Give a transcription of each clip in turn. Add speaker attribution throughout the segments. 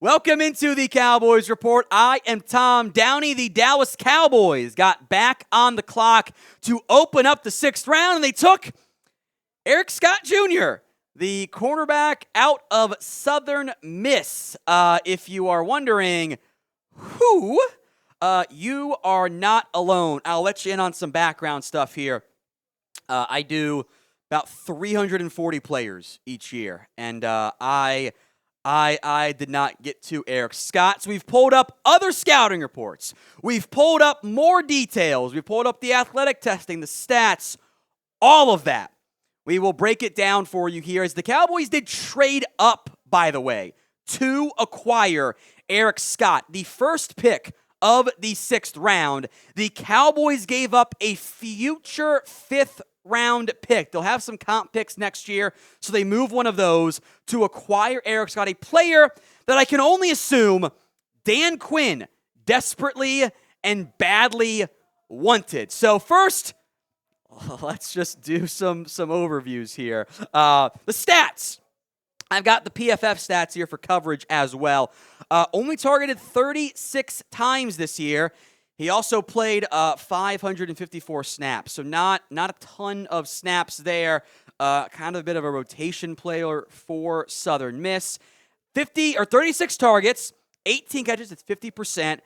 Speaker 1: Welcome into the Cowboys Report. I am Tom Downey. The Dallas Cowboys got back on the clock to open up the 6th round, and they took Eric Scott Jr., the cornerback out of Southern Miss. If you are wondering who, you are not alone. I'll let you in on some background stuff here. I do about 340 players each year, and I did not get to Eric Scott. So we've pulled up other scouting reports. We've pulled up more details. We've pulled up the athletic testing, the stats, all of that. We will break it down for you here as the Cowboys did trade up, by the way, to acquire Eric Scott, the first pick of the 6th round. The Cowboys gave up a future 5th round pick. They'll have some comp picks next year, so they move one of those to acquire Eric Scott, a player that I can only assume Dan Quinn desperately and badly wanted. So first, let's just do some overviews here. The stats. I've got the PFF stats here for coverage as well. Only targeted 36 times this year. He also played 554 snaps, so not a ton of snaps there. Kind of a bit of a rotation player for Southern Miss. 36 targets, 18 catches, it's 50%.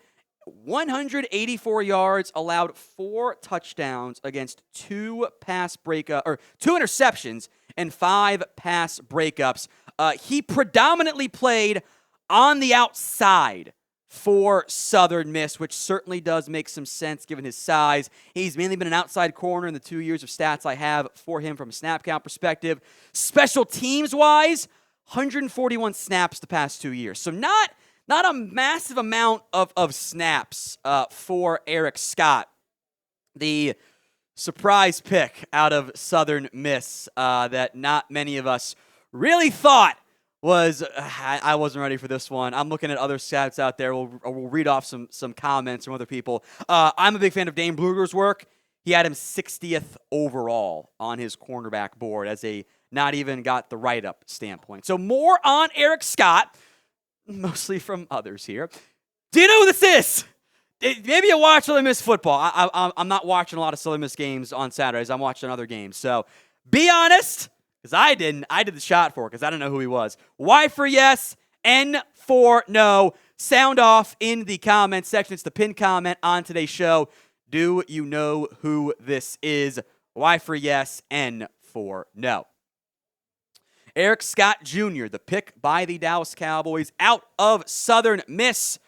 Speaker 1: 184 yards, allowed 4 touchdowns against 2 interceptions and 5 pass breakups. He predominantly played on the outside for Southern Miss, which certainly does make some sense given his size. He's mainly been an outside corner in the 2 years of stats I have for him from a snap count perspective. Special teams-wise, 141 snaps the past 2 years. So not a massive amount of snaps for Eric Scott, the surprise pick out of Southern Miss that not many of us really thought was, I wasn't ready for this one. I'm looking at other stats out there. We'll read off some comments from other people. I'm a big fan of Dane Bluger's work. He had him 60th overall on his cornerback board as a not even got the write-up standpoint. So more on Eric Scott, mostly from others here. Do you know who this is? Maybe you watch Southern Miss football. I'm not watching a lot of Southern Miss games on Saturdays. I'm watching other games. So be honest. Because I didn't. I did the shot for it because I don't know who he was. Y for yes, N for no. Sound off in the comments section. It's the pinned comment on today's show. Do you know who this is? Y for yes, N for no. Eric Scott Jr., the pick by the Dallas Cowboys out of Southern Miss.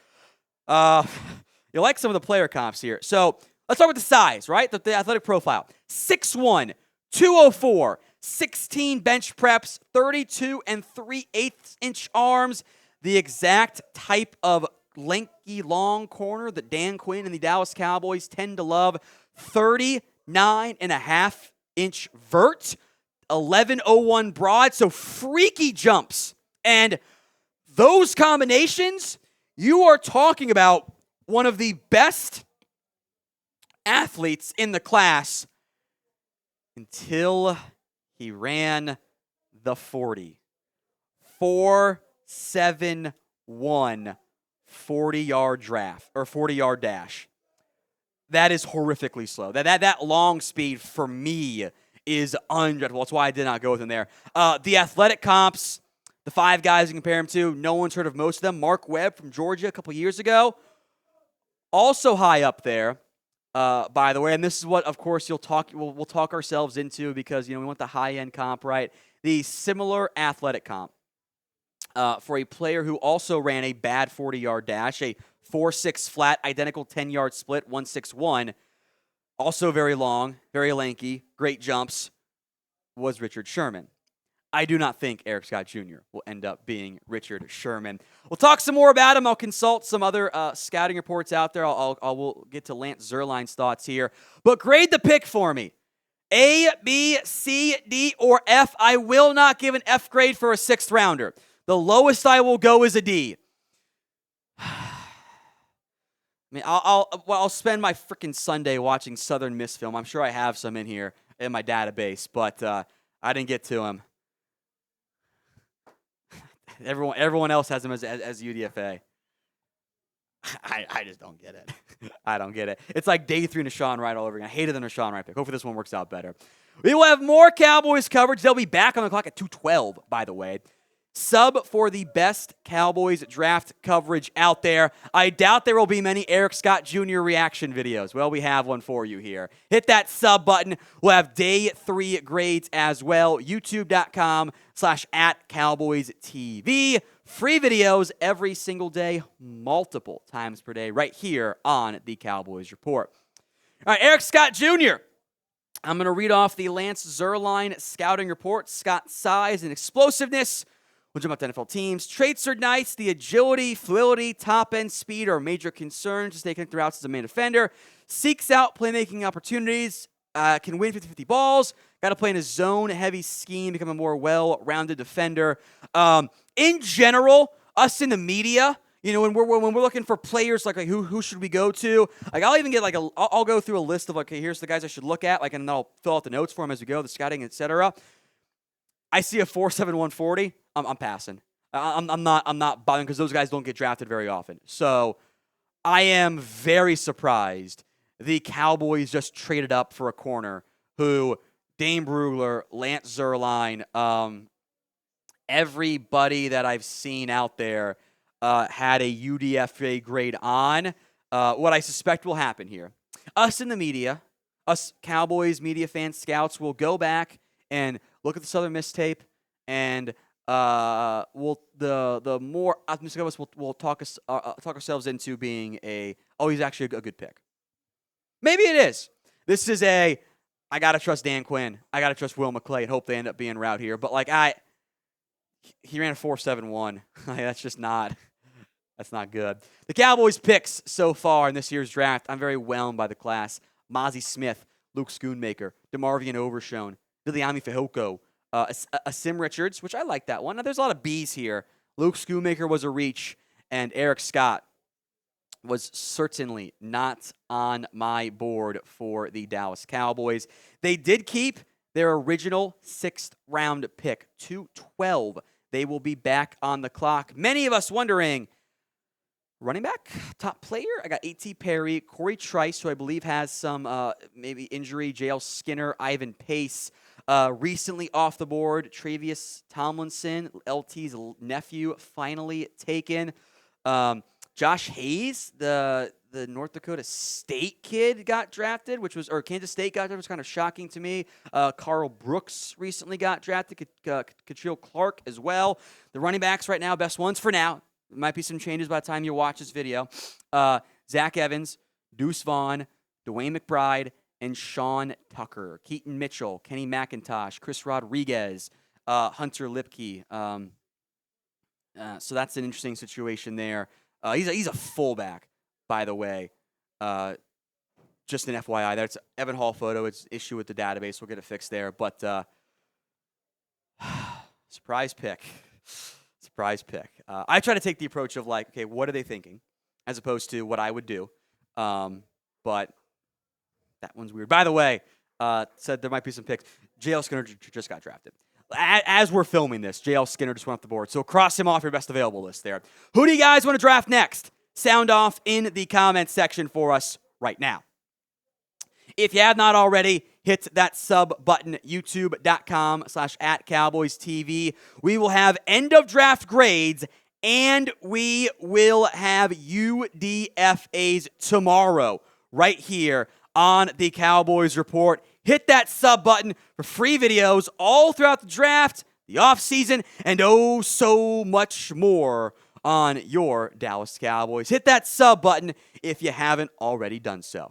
Speaker 1: You like some of the player comps here. So let's start with the size, right? The athletic profile. 6'1", 204. 16 bench preps, 32 3/8-inch arms, the exact type of lanky long corner that Dan Quinn and the Dallas Cowboys tend to love. 39.5-inch vert, 11.01 broad, so freaky jumps. And those combinations, you are talking about one of the best athletes in the class until he ran the 40. 4.71 40-yard draft or 40-yard dash. That is horrifically slow. That long speed for me is undreadful. That's why I did not go with him there. The athletic comps, the 5 guys you compare him to, no one's heard of most of them. Mark Webb from Georgia a couple years ago, also high up there. By the way, and this is what, of course, we'll talk ourselves into because, we want the high-end comp, right? The similar athletic comp for a player who also ran a bad 40-yard dash, a 4.6 flat, identical 10-yard split, 1.61, also very long, very lanky, great jumps, was Richard Sherman. I do not think Eric Scott Jr. will end up being Richard Sherman. We'll talk some more about him. I'll consult some other scouting reports out there. We'll get to Lance Zierlein's thoughts here. But grade the pick for me. A, B, C, D, or F. I will not give an F grade for a 6th rounder. The lowest I will go is a D. I'll spend my freaking Sunday watching Southern Miss film. I'm sure I have some in here in my database, but I didn't get to them. Everyone else has him as UDFA. I just don't get it. I don't get it. It's like day 3 Nashawn Wright all over again. I hated the Nashawn Wright pick. Hopefully this one works out better. We will have more Cowboys coverage. They'll be back on the clock at 2:12, by the way. Sub for the best Cowboys draft coverage out there. I doubt there will be many Eric Scott Jr. reaction videos. Well, we have one for you here. Hit that sub button. We'll have day 3 grades as well. YouTube.com/@CowboysTV. Free videos every single day, multiple times per day, right here on the Cowboys Report. All right, Eric Scott Jr. I'm going to read off the Lance Zierlein scouting report. Scott's size and explosiveness. We'll jump up to NFL teams. Traits are nice. The agility, fluidity, top-end speed are major concerns to stay connected routes as a main defender. Seeks out playmaking opportunities. Can win 50-50 balls. Got to play in a zone-heavy scheme, become a more well-rounded defender. In general, us in the media, when we're looking for players, like who should we go to? Like I'll even get I'll go through a list of okay, here's the guys I should look at, and then I'll fill out the notes for them as we go, the scouting, etc. I see a 4.7 140. I'm passing. I'm not bothering because those guys don't get drafted very often. So I am very surprised the Cowboys just traded up for a corner who Dane Brugler, Lance Zierlein, everybody that I've seen out there had a UDFA grade on. What I suspect will happen here, us in the media, us Cowboys media fans, scouts will go back and look at the Southern Miss tape, and the more optimistic of us will talk ourselves into being he's actually a good pick. Maybe it is. This is I gotta trust Dan Quinn. I gotta trust Will McClay and hope they end up being right here. But he ran a 4.71. That's not good. The Cowboys picks so far in this year's draft, I'm very whelmed by the class. Mazi Smith, Luke Schoonmaker, DeMarvion Overshone, Viliami Fehoko, Asim Richards, which I like that one. Now, there's a lot of B's here. Luke Schoonmaker was a reach, and Eric Scott was certainly not on my board for the Dallas Cowboys. They did keep their original 6th-round pick, 212. They will be back on the clock. Many of us wondering, running back, top player? I got A.T. Perry, Corey Trice, who I believe has some maybe injury, J.L. Skinner, Ivan Pace. Recently off the board, Travius Tomlinson, LT's nephew, finally taken. Josh Hayes, the North Dakota State kid, got drafted, or Kansas State got drafted, was kind of shocking to me. Carl Brooks recently got drafted, Katril Clark as well. The running backs right now, best ones for now. There might be some changes by the time you watch this video. Zach Evans, Deuce Vaughn, Dwayne McBride, and Sean Tucker. Keaton Mitchell, Kenny McIntosh, Chris Rodriguez, Hunter Lipke. So that's an interesting situation there. He's a fullback, by the way. Just an FYI. That's Evan Hall photo. It's issue with the database. We'll get it fixed there. But surprise pick. Surprise pick. I try to take the approach of okay, what are they thinking, as opposed to what I would do. But that one's weird. By the way, said there might be some picks. J.L. Skinner just got drafted. As we're filming this, J.L. Skinner just went off the board. So cross him off your best available list there. Who do you guys want to draft next? Sound off in the comments section for us right now. If you have not already, hit that sub button, youtube.com/@CowboysTV. We will have end of draft grades, and we will have UDFAs tomorrow, right here on the Cowboys Report. Hit that sub button for free videos all throughout the draft, the offseason, and oh so much more on your Dallas Cowboys. Hit that sub button if you haven't already done so.